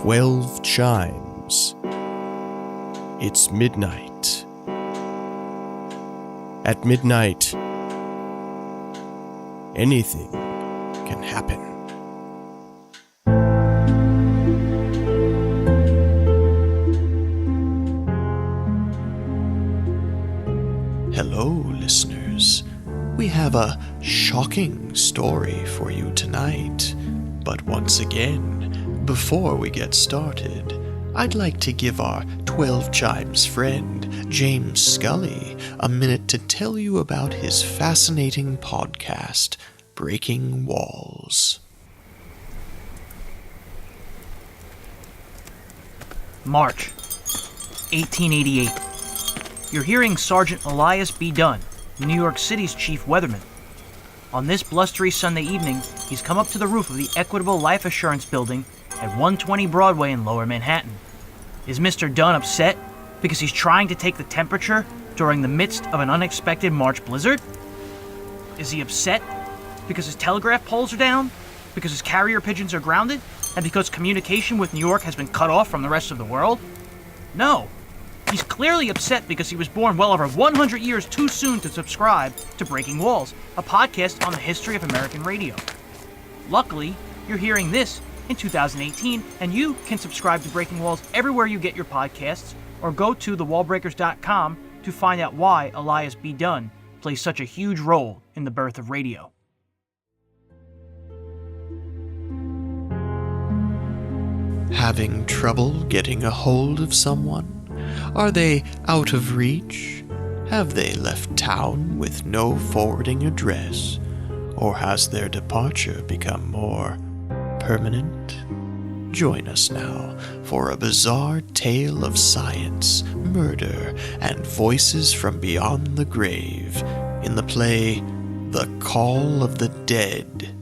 12 chimes. It's midnight. At midnight, anything can happen. Hello, listeners. We have a shocking story for you tonight. But once again, before we get started, I'd like to give our 12 Chimes friend, James Scully, a minute to tell you about his fascinating podcast, Breaking Walls. March, 1888. You're hearing Sergeant Elias B. Dunn, New York City's chief weatherman. On this blustery Sunday evening, he's come up to the roof of the Equitable Life Assurance Building at 120 Broadway in Lower Manhattan. Is Mr. Dunn upset because he's trying to take the temperature during the midst of an unexpected March blizzard? Is he upset because his telegraph poles are down, because his carrier pigeons are grounded, and because communication with New York has been cut off from the rest of the world? No. He's clearly upset because he was born well over 100 years too soon to subscribe to Breaking Walls, a podcast on the history of American radio. Luckily, you're hearing this in 2018, and you can subscribe to Breaking Walls everywhere you get your podcasts, or go to thewallbreakers.com to find out why Elias B. Dunn plays such a huge role in the birth of radio. Having trouble getting a hold of someone? Are they out of reach? Have they left town with no forwarding address? Or has their departure become more permanent? Join us now for a bizarre tale of science, murder, and voices from beyond the grave in the play The Call of the Dead.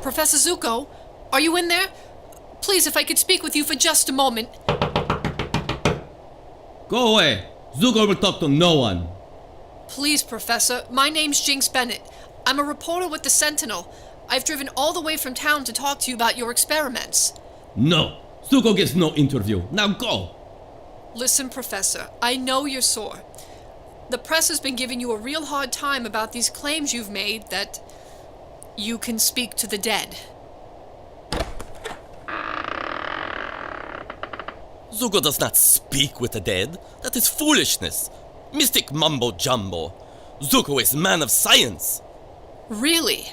Professor Zucco, are you in there? Please, if I could speak with you for just a moment. Go away. Zucco will talk to no one. Please, Professor. My name's Jinx Bennett. I'm a reporter with the Sentinel. I've driven all the way from town to talk to you about your experiments. No. Zucco gets no interview. Now go. Listen, Professor, I know you're sore. The press has been giving you a real hard time about these claims you've made that you can speak to the dead. Zucco does not speak with the dead. That is foolishness. Mystic mumbo-jumbo. Zucco is man of science. Really?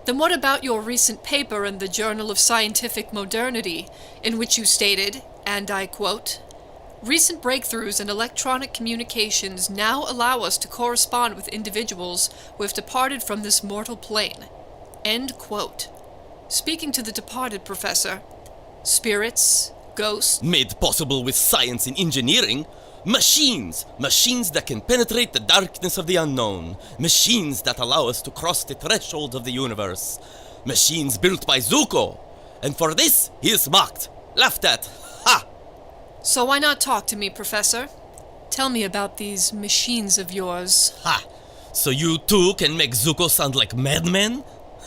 Then what about your recent paper in the Journal of Scientific Modernity, in which you stated, and I quote, "Recent breakthroughs in electronic communications now allow us to correspond with individuals who have departed from this mortal plane." End quote. Speaking to the departed, Professor, spirits, ghosts... Made possible with science and engineering. Machines that can penetrate the darkness of the unknown. Machines that allow us to cross the threshold of the universe. Machines built by Zucco. And for this, he is mocked, laughed at. Ha! So why not talk to me, Professor? Tell me about these machines of yours. Ha! So you too can make Zucco sound like madmen?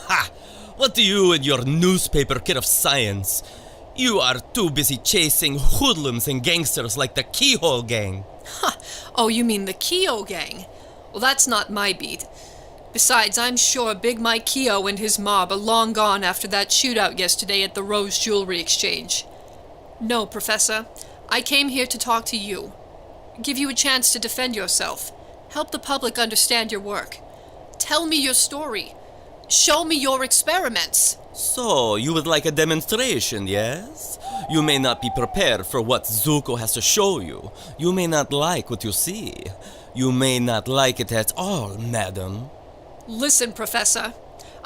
Ha! What do you and your newspaper care of science? You are too busy chasing hoodlums and gangsters like the Keogh gang. Ha! Oh, you mean the Keogh gang? Well, that's not my beat. Besides, I'm sure Big Mike Keogh and his mob are long gone after that shootout yesterday at the Rose Jewelry Exchange. No, Professor. I came here to talk to you. Give you a chance to defend yourself. Help the public understand your work. Tell me your story. Show me your experiments. So, you would like a demonstration, yes? You may not be prepared for what Zucco has to show you. You may not like what you see. You may not like it at all, madam. Listen, Professor.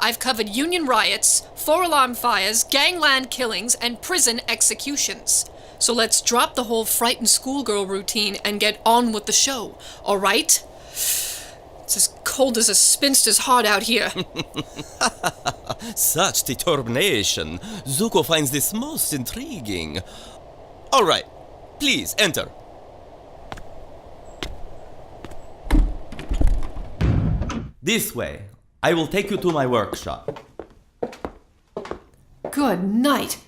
I've covered union riots, 4-alarm fires, gangland killings, and prison executions. So let's drop the whole frightened schoolgirl routine and get on with the show, all right? It's as cold as a spinster's heart out here. Such determination. Zucco finds this most intriguing. All right, please enter. This way. I will take you to my workshop. Good night.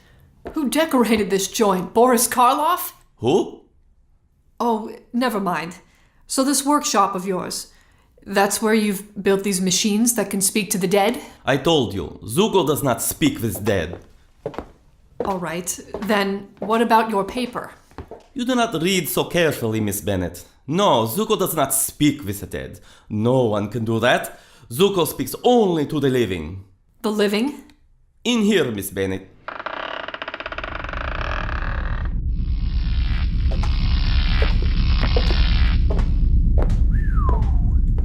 Who decorated this joint? Boris Karloff? Who? Oh, never mind. So this workshop of yours, that's where you've built these machines that can speak to the dead? I told you, Zucco does not speak with dead. All right. Then what about your paper? You do not read so carefully, Miss Bennett. No, Zucco does not speak with the dead. No one can do that. Zucco speaks only to the living. The living? In here, Miss Bennett.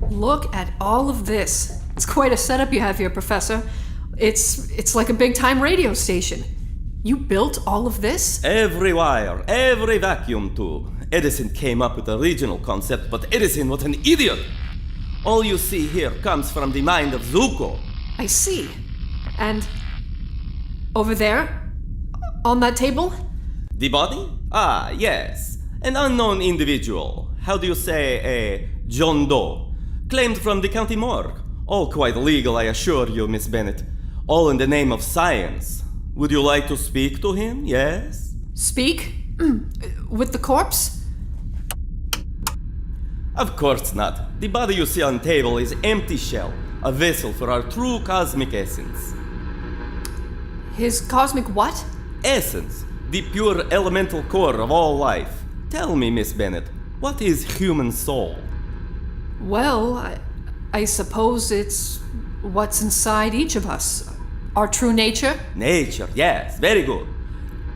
Look at all of this. It's quite a setup you have here, Professor. It's like a big-time radio station. You built all of this? Every wire, every vacuum tube. Edison came up with the original concept, but Edison was an idiot. All you see here comes from the mind of Zucco. I see. And over there? On that table? The body? Ah, yes. An unknown individual. How do you say a John Doe? Claimed from the county morgue. All quite legal, I assure you, Miss Bennett. All in the name of science. Would you like to speak to him? Yes? Speak? With the corpse? Of course not. The body you see on table is empty shell, a vessel for our true cosmic essence. His cosmic what? Essence, the pure elemental core of all life. Tell me, Miss Bennett, what is human soul? Well, I suppose it's what's inside each of us. Our true nature? Nature, yes, very good.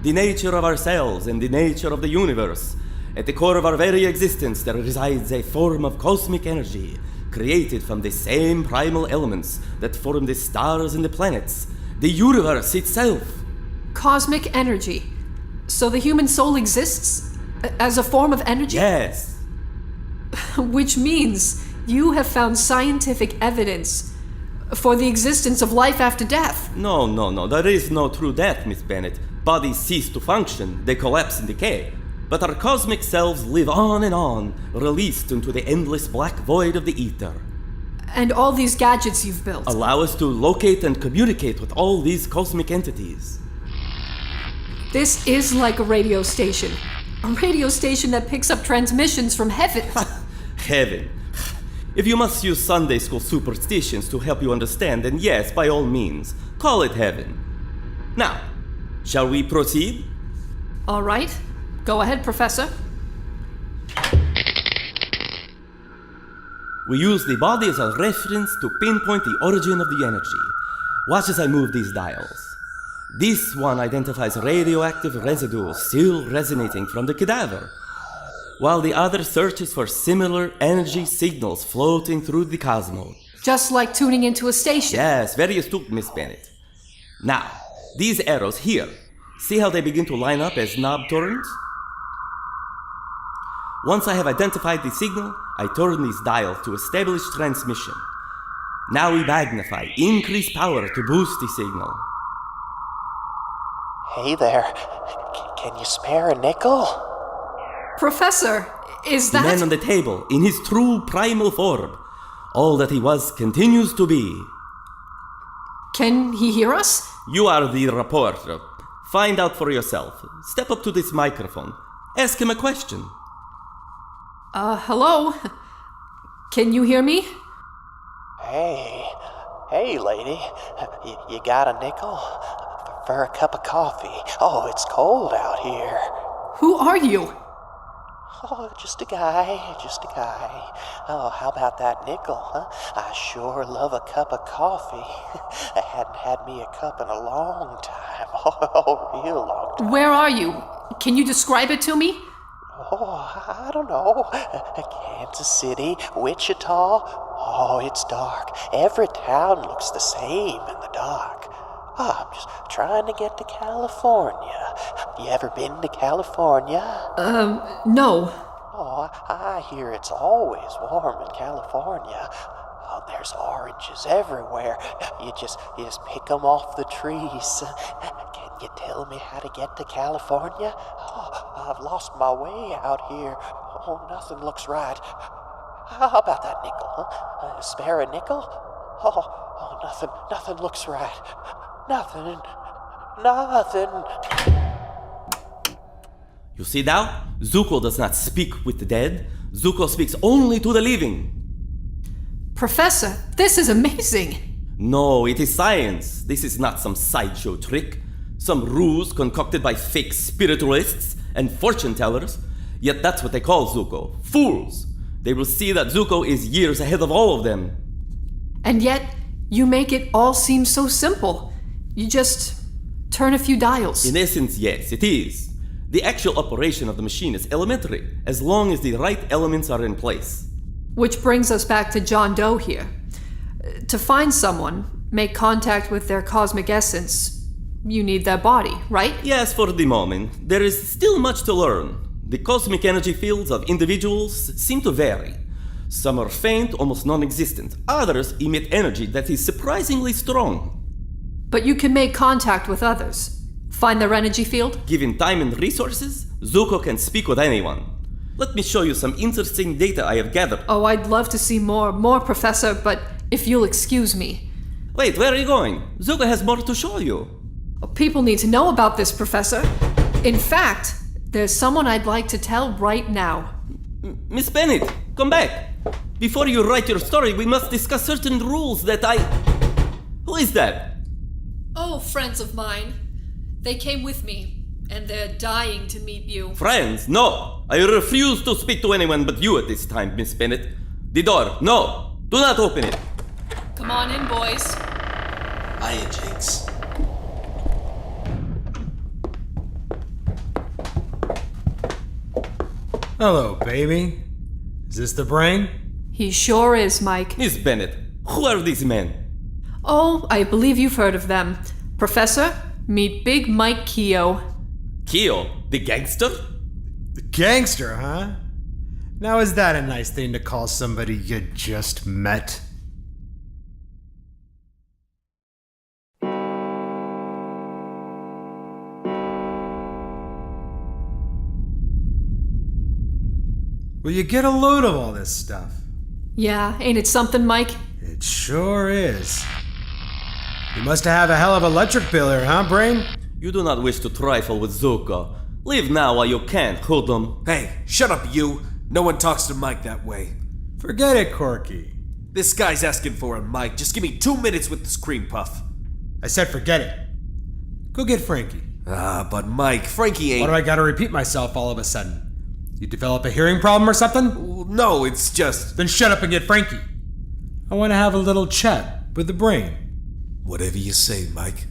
The nature of ourselves and the nature of the universe. At the core of our very existence there resides a form of cosmic energy, created from the same primal elements that form the stars and the planets, the universe itself. Cosmic energy. So the human soul exists as a form of energy? Yes. Which means you have found scientific evidence for the existence of life after death. No. There is no true death, Miss Bennett. Bodies cease to function, they collapse and decay. But our cosmic selves live on, released into the endless black void of the ether. And all these gadgets you've built allow us to locate and communicate with all these cosmic entities. This is like a radio station. A radio station that picks up transmissions from heaven. Heaven. If you must use Sunday school superstitions to help you understand, then yes, by all means, call it heaven. Now, shall we proceed? All right. Go ahead, Professor. We use the body as a reference to pinpoint the origin of the energy. Watch as I move these dials. This one identifies radioactive residue still resonating from the cadaver, while the other searches for similar energy signals floating through the cosmos. Just like tuning into a station. Yes, very astute, Miss Bennett. Now, these arrows here, see how they begin to line up as knob turns? Once I have identified the signal, I turn these dials to establish transmission. Now we magnify, increase power to boost the signal. Hey there, can you spare a nickel? Professor, is that... The man on the table, in his true primal form. All that he was continues to be. Can he hear us? You are the reporter. Find out for yourself. Step up to this microphone. Ask him a question. Hello? Can you hear me? Hey, lady. You got a nickel? For a cup of coffee. Oh, it's cold out here. Who are you? Oh, just a guy. Oh, how about that nickel, huh? I sure love a cup of coffee. I hadn't had me a cup in a long time. Oh, real long time. Where are you? Can you describe it to me? Oh, I don't know. Kansas City, Wichita. Oh, it's dark. Every town looks the same in the dark. Oh, I'm just trying to get to California. You ever been to California? No. Oh, I hear it's always warm in California. Oh, there's oranges everywhere. You just pick them off the trees. Can you tell me how to get to California? Oh, I've lost my way out here. Oh, nothing looks right. How about that nickel, huh? Spare a nickel? Oh, nothing looks right. Nothing. You see now? Zucco does not speak with the dead. Zucco speaks only to the living. Professor, this is amazing. No, it is science. This is not some sideshow trick. Some ruse concocted by fake spiritualists and fortune tellers. Yet that's what they call Zucco. Fools. They will see that Zucco is years ahead of all of them. And yet, you make it all seem so simple. You just turn a few dials. In essence, yes, it is. The actual operation of the machine is elementary, as long as the right elements are in place. Which brings us back to John Doe here. To find someone, make contact with their cosmic essence, you need their body, right? Yes, for the moment. There is still much to learn. The cosmic energy fields of individuals seem to vary. Some are faint, almost non-existent. Others emit energy that is surprisingly strong. But you can make contact with others. Find their energy field? Given time and resources, Zucco can speak with anyone. Let me show you some interesting data I have gathered. Oh, I'd love to see more, Professor, but if you'll excuse me. Wait, where are you going? Zucco has more to show you. People need to know about this, Professor. In fact, there's someone I'd like to tell right now. Miss Bennett, come back. Before you write your story, we must discuss certain rules that Who is that? Oh, friends of mine. They came with me, and they're dying to meet you. Friends? No. I refuse to speak to anyone but you at this time, Miss Bennett. The door, no. Do not open it. Come on in, boys. Hiya, Jinx. Hello, baby. Is this the brain? He sure is, Mike. Miss Bennett, who are these men? Oh, I believe you've heard of them. Professor, meet Big Mike Keogh. Keogh, the gangster? The gangster, huh? Now is that a nice thing to call somebody you just met? Will you get a load of all this stuff? Yeah, ain't it something, Mike? It sure is. You must have a hell of an electric bill here, huh, Brain? You do not wish to trifle with Zucco. Leave now while you can, hoodlum. Hey, shut up, you. No one talks to Mike that way. Forget it, Corky. This guy's asking for it, Mike. Just give me 2 minutes with this cream puff. I said forget it. Go get Frankie. But Mike, Frankie ain't... Why do I gotta repeat myself all of a sudden? You develop a hearing problem or something? No, it's just... Then shut up and get Frankie. I want to have a little chat with the brain. Whatever you say, Mike.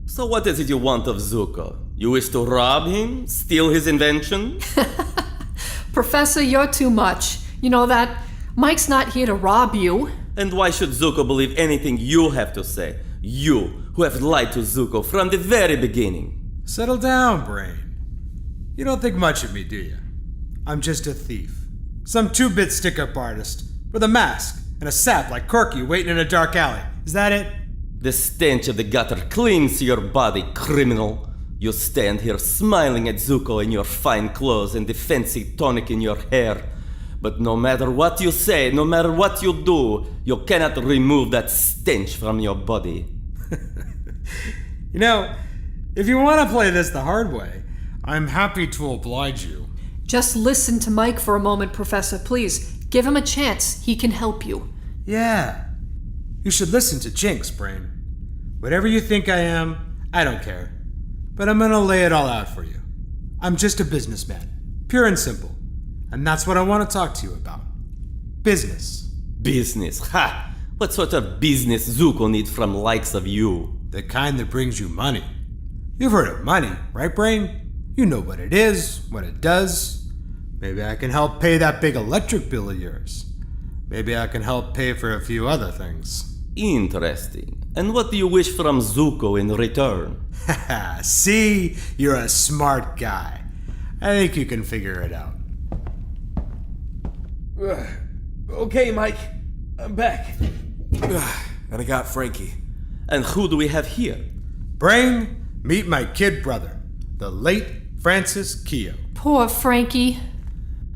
So what is it you want of Zucco? You wish to rob him? Steal his invention? Professor, you're too much. You know that? Mike's not here to rob you. And why should Zucco believe anything you have to say? You, who have lied to Zucco from the very beginning. Settle down, Brain. You don't think much of me, do you? I'm just a thief. Some 2-bit stick-up artist with a mask and a sap like Corky waiting in a dark alley. Is that it? The stench of the gutter clings to your body, criminal. You stand here smiling at Zucco in your fine clothes and the fancy tonic in your hair. But no matter what you say, no matter what you do, you cannot remove that stench from your body. You know, if you want to play this the hard way, I'm happy to oblige you. Just listen to Mike for a moment, Professor, please. Give him a chance. He can help you. Yeah. You should listen to Jinx, Brain. Whatever you think I am, I don't care. But I'm gonna lay it all out for you. I'm just a businessman. Pure and simple. And that's what I want to talk to you about. Business. Business? Ha! What sort of business Zucco needs from likes of you? The kind that brings you money. You've heard of money, right, Brain? You know what it is, what it does. Maybe I can help pay that big electric bill of yours. Maybe I can help pay for a few other things. Interesting. And what do you wish from Zucco in return? Haha, see? You're a smart guy. I think you can figure it out. Okay, Mike. I'm back. And I got Frankie. And who do we have here? Brain, meet my kid brother, the late Francis Keogh. Poor Frankie.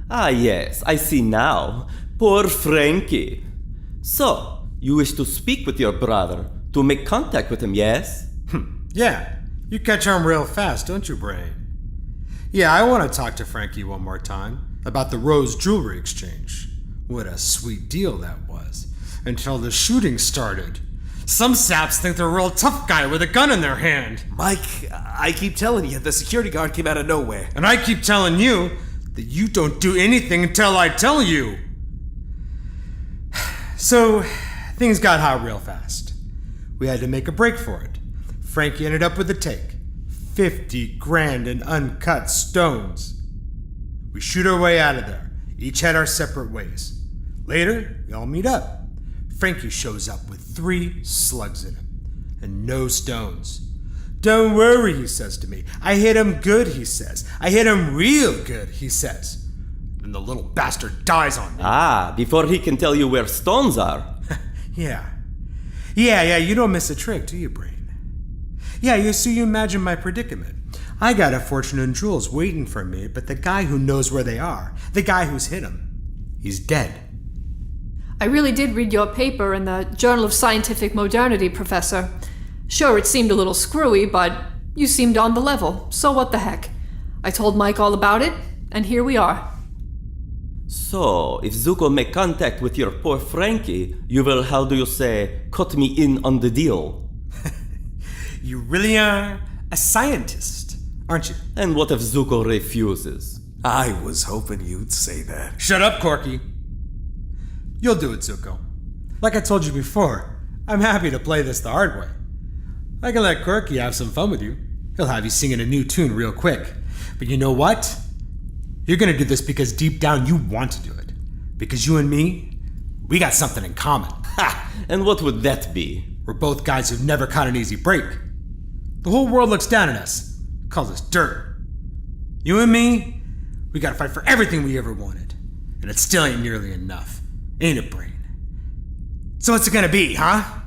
Ah, yes, I see now. Poor Frankie. So, you wish to speak with your brother, to make contact with him, yes? Yeah, you catch on real fast, don't you, Brain? Yeah, I want to talk to Frankie one more time about the Rose Jewelry Exchange. What a sweet deal that was. Until the shooting started. Some saps think they're a real tough guy with a gun in their hand. Mike, I keep telling you, the security guard came out of nowhere. And I keep telling you that you don't do anything until I tell you. So, things got hot real fast. We had to make a break for it. Frankie ended up with a take. 50 grand in uncut stones. We shoot our way out of there. Each had our separate ways. Later, we all meet up. Frankie shows up with 3 slugs in him. And no stones. Don't worry, he says to me. I hit him good, he says. I hit him real good, he says. And the little bastard dies on me. Ah, before he can tell you where stones are. Yeah, you don't miss a trick, do you, Brain? Yeah, so you imagine my predicament. I got a fortune in jewels waiting for me, but the guy who knows where they are, the guy who's hit him, he's dead. I really did read your paper in the Journal of Scientific Modernity, Professor. Sure, it seemed a little screwy, but you seemed on the level, so what the heck. I told Mike all about it, and here we are. So, if Zucco make contact with your poor Frankie, you will, how do you say, cut me in on the deal. You really are a scientist, aren't you? And what if Zucco refuses? I was hoping you'd say that. Shut up, Corky. You'll do it, Zucco. Like I told you before, I'm happy to play this the hard way. I can let Corky have some fun with you. He'll have you singing a new tune real quick. But you know what? You're gonna do this because deep down you want to do it. Because you and me, we got something in common. Ha! And what would that be? We're both guys who've never caught an easy break. The whole world looks down at us, calls us dirt. You and me, we gotta fight for everything we ever wanted. And it still ain't nearly enough. Ain't it, Brain? So what's it gonna be, huh?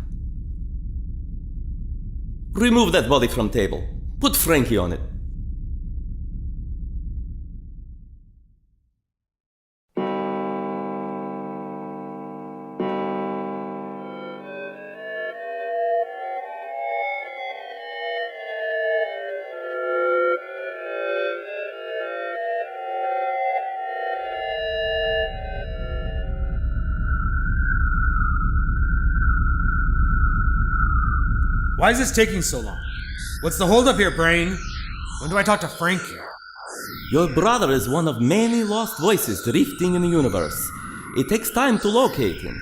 Remove that body from table. Put Frankie on it. Why is this taking so long? What's the holdup here, Brain? When do I talk to Frankie? Your brother is one of many lost voices drifting in the universe. It takes time to locate him.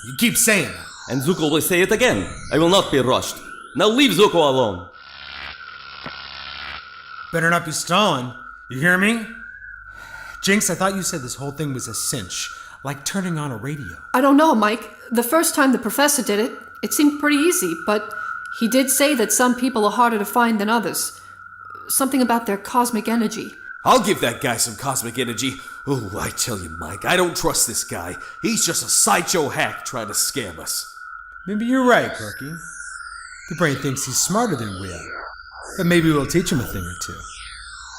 You keep saying that. And Zucco will say it again. I will not be rushed. Now leave Zucco alone. Better not be stalling. You hear me? Jinx, I thought you said this whole thing was a cinch. Like turning on a radio. I don't know, Mike. The first time the professor did it, it seemed pretty easy, but he did say that some people are harder to find than others. Something about their cosmic energy. I'll give that guy some cosmic energy. Oh, I tell you, Mike, I don't trust this guy. He's just a sideshow hack trying to scam us. Maybe you're right, Corky. The Brain thinks he's smarter than we are. But maybe we'll teach him a thing or two.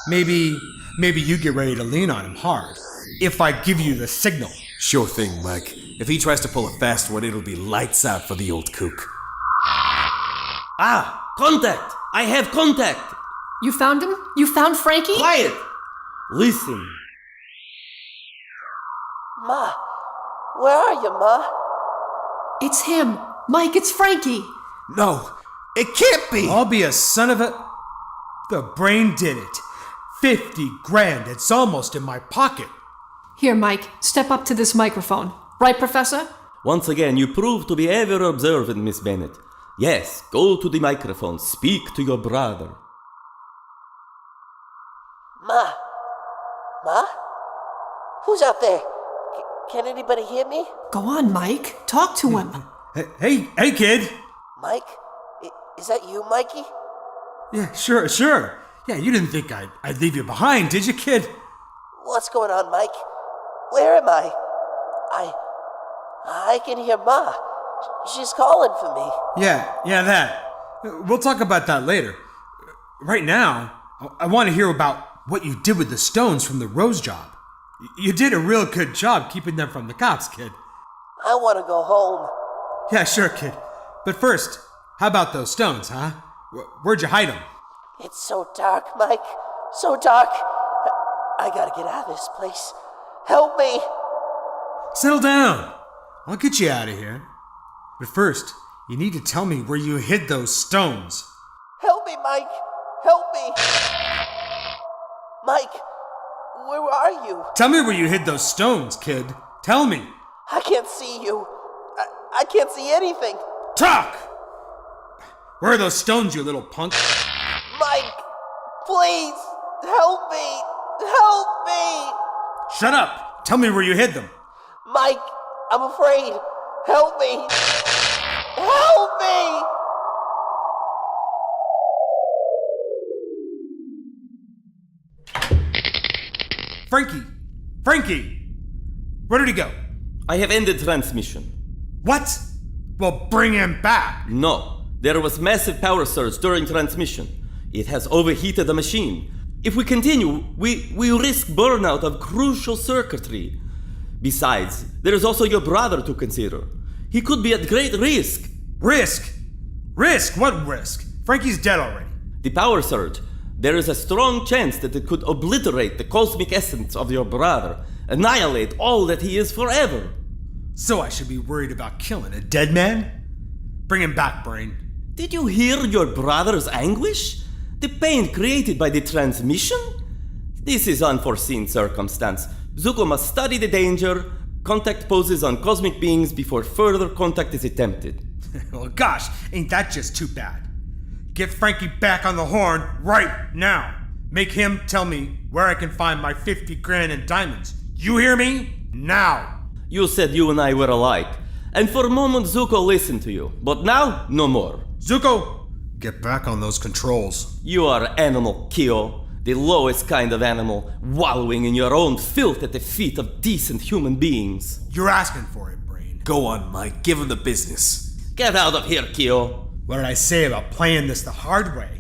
Maybe you get ready to lean on him hard. If I give you the signal. Sure thing, Mike. If he tries to pull a fast one, it'll be lights out for the old kook. Ah! Contact! I have contact! You found him? You found Frankie? Quiet! Listen. Ma, where are you, Ma? It's him. Mike, it's Frankie. No, it can't be! I'll be a son of a... The Brain did it. 50 grand. It's almost in my pocket. Here, Mike, step up to this microphone. Right, Professor? Once again, you prove to be ever observant, Miss Bennett. Yes, go to the microphone. Speak to your brother. Ma? Who's out there? Can anybody hear me? Go on, Mike. Talk to him. Hey, kid. Mike? Is that you, Mikey? Yeah, sure. Yeah, you didn't think I'd leave you behind, did you, kid? What's going on, Mike? Where am I? I can hear Ma. She's calling for me. Yeah, that. We'll talk about that later. Right now, I want to hear about what you did with the stones from the Rose job. You did a real good job keeping them from the cops, kid. I want to go home. Yeah, sure, kid. But first, how about those stones, huh? Where'd you hide them? It's so dark, Mike. So dark. I gotta get out of this place. Help me. Settle down. I'll get you out of here. But first, you need to tell me where you hid those stones. Help me, Mike. Help me. Mike, where are you? Tell me where you hid those stones, kid. Tell me. I can't see you. I can't see anything. Talk! Where are those stones, you little punk? Mike, please, help me. Help me. Shut up. Tell me where you hid them. Mike, I'm afraid. Help me. Help me. Frankie! Where did he go? I have ended transmission. What? Well, bring him back. No, there was massive power surge during transmission. It has overheated the machine. If we continue, we risk burnout of crucial circuitry. Besides, there is also your brother to consider. He could be at great risk. Risk? Risk? What risk? Frankie's dead already. The power surge. There is a strong chance that it could obliterate the cosmic essence of your brother, annihilate all that he is forever. So I should be worried about killing a dead man? Bring him back, Brain. Did you hear your brother's anguish? The pain created by the transmission? This is unforeseen circumstance. Zucco must study the danger, contact poses on cosmic beings before further contact is attempted. Well, gosh, ain't that just too bad? Get Frankie back on the horn right now. Make him tell me where I can find my 50 grand in diamonds. You hear me? Now. You said you and I were alike, and for a moment Zucco listened to you, but now, no more. Zucco, get back on those controls. You are animal, Keogh, the lowest kind of animal, wallowing in your own filth at the feet of decent human beings. You're asking for it, Brain. Go on, Mike. Give him the business. Get out of here, Keogh. What did I say about playing this the hard way?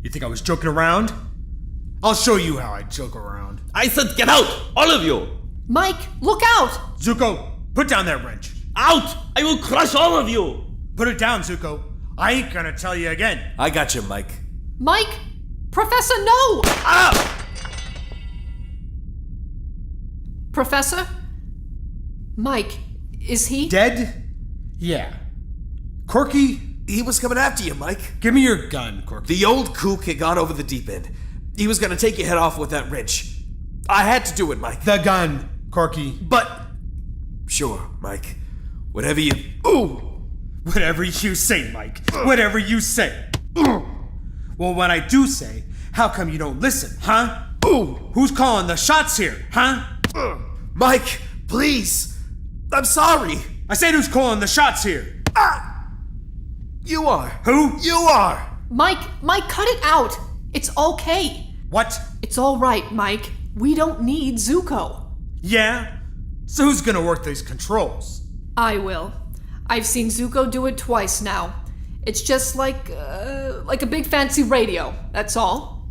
You think I was joking around? I'll show you how I joke around. I said get out, all of you! Mike, look out! Zucco, put down that wrench. Out! I will crush all of you! Put it down, Zucco. I ain't gonna tell you again. I got you, Mike. Mike! Professor, no! Ah! Professor? Mike, is he? Dead? Yeah. Corky? He was coming after you, Mike. Give me your gun, Corky. The old kook had gone over the deep end. He was gonna take your head off with that wrench. I had to do it, Mike. The gun, Corky. But... Sure, Mike. Whatever you... Ooh! Whatever you say, Mike. Whatever you say. Well, when I do say, how come you don't listen, huh? Ooh! Who's calling the shots here, huh? Mike, please! I'm sorry! I said who's calling the shots here? You are. Who? You are! Mike, cut it out! It's okay. What? It's all right, Mike. We don't need Zucco. Yeah? So who's gonna work these controls? I will. I've seen Zucco do it twice now. It's just like a big fancy radio, that's all.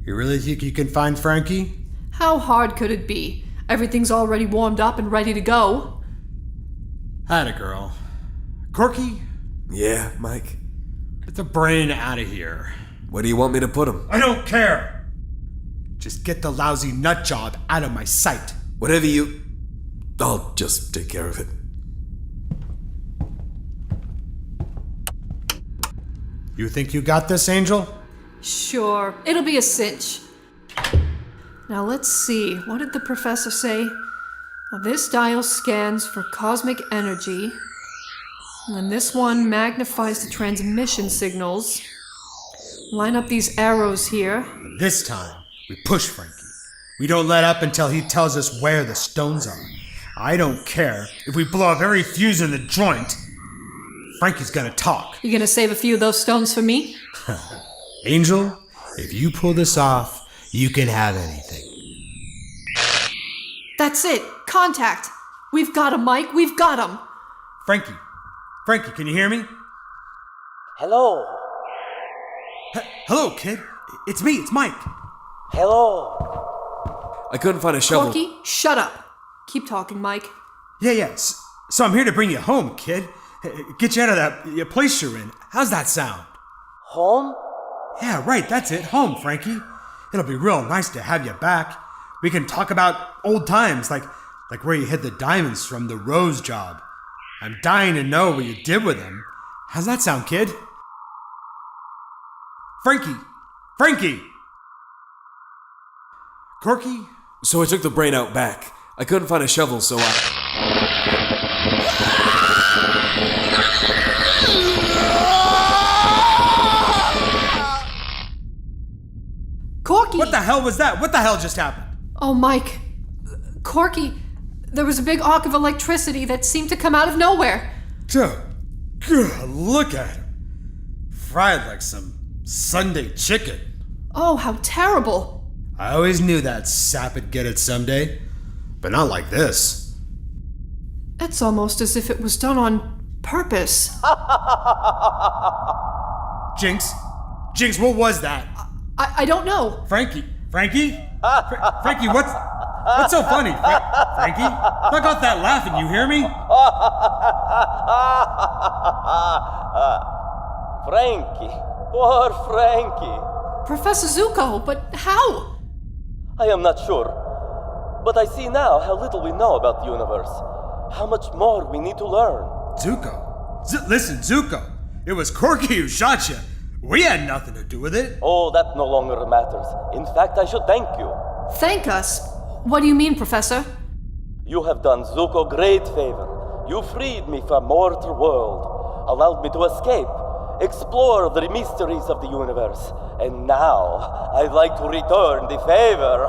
You really think you can find Frankie? How hard could it be? Everything's already warmed up and ready to go. Atta girl. Corky? Yeah, Mike? Get the Brain out of here. Where do you want me to put him? I don't care! Just get the lousy nut job out of my sight. Whatever you... I'll just take care of it. You think you got this, Angel? Sure, it'll be a cinch. Now let's see, what did the professor say? Now, this dial scans for cosmic energy, and this one magnifies the transmission signals. Line up these arrows here. This time, we push Frankie. We don't let up until he tells us where the stones are. I don't care if we blow up every fuse in the joint. Frankie's gonna talk. You gonna save a few of those stones for me? Angel, if you pull this off, you can have anything. That's it. Contact. We've got him, Mike. We've got him. Frankie, can you hear me? Hello. Hello, kid. It's me, it's Mike. Hello. I couldn't find a shovel. Corky, shut up. Keep talking, Mike. Yeah. So I'm here to bring you home, kid. Get you out of that place you're in. How's that sound? Home? Yeah, right, that's it. Home, Frankie. It'll be real nice to have you back. We can talk about old times, like where you hid the diamonds from the Rose job. I'm dying to know what you did with them. How's that sound, kid? Frankie! Corky? So I took the brain out back. I couldn't find a shovel, so Corky! What the hell was that? What the hell just happened? Oh, Mike. Corky, there was a big arc of electricity that seemed to come out of nowhere. Look at him. Fried like some Sunday chicken. Oh, how terrible. I always knew that sap would get it someday, but not like this. It's almost as if it was done on purpose. Jinx, what was that? I don't know. Frankie? Frankie, what's so funny? Frankie? Knock off that laughing, you hear me? Frankie. Poor Frankie. Professor Zucco, but how? I am not sure. But I see now how little we know about the universe. How much more we need to learn. Zucco? Listen, Zucco. It was Corky who shot you. We had nothing to do with it. Oh, that no longer matters. In fact, I should thank you. Thank us? What do you mean, Professor? You have done Zucco great favor. You freed me from mortal world, allowed me to escape, explore the mysteries of the universe, and now I'd like to return the favor.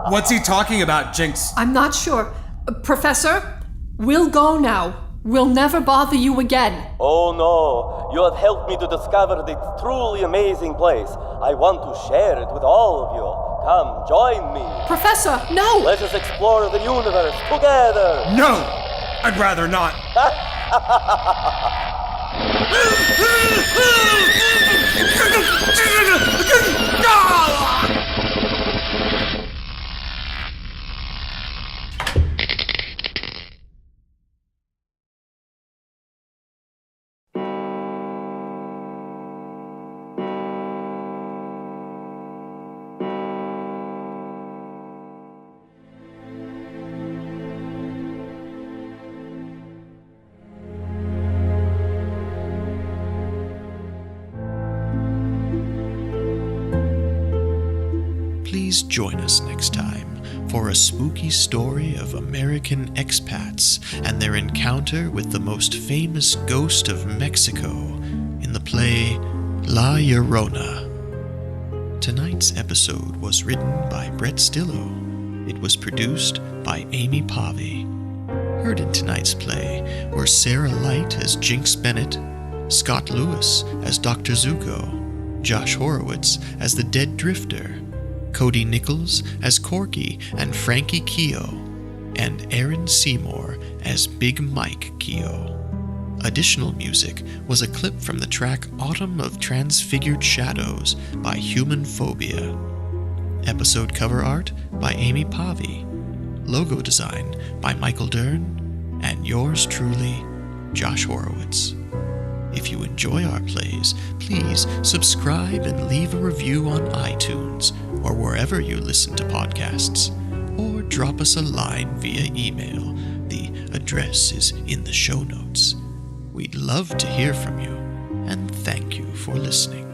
What's he talking about, Jinx? I'm not sure. Professor, we'll go now. We'll never bother you again. Oh no, you have helped me to discover this truly amazing place. I want to share it with all of you. Come, join me. Professor, no! Let us explore the universe together. No! I'd rather not. Please join us next time for a spooky story of American expats and their encounter with the most famous ghost of Mexico in the play La Llorona. Tonight's episode was written by Brett Stillo. It was produced by Aimee Pavy. Heard in tonight's play were Sarah Leight as Jinx Bennett, Scott Lewis as Dr. Zucco, Josh Horowitz as the Dead Drifter, Cody Nichols as Corky and Frankie Keogh, and Aaron Seymour as Big Mike Keogh. Additional music was a clip from the track Autumn of Transfigured Shadows by Human Phobia. Episode cover art by Aimee Pavy. Logo design by Michael Dern, and yours truly, Josh Horowitz. If you enjoy our plays, please subscribe and leave a review on iTunes or wherever you listen to podcasts, or drop us a line via email. The address is in the show notes. We'd love to hear from you, and thank you for listening.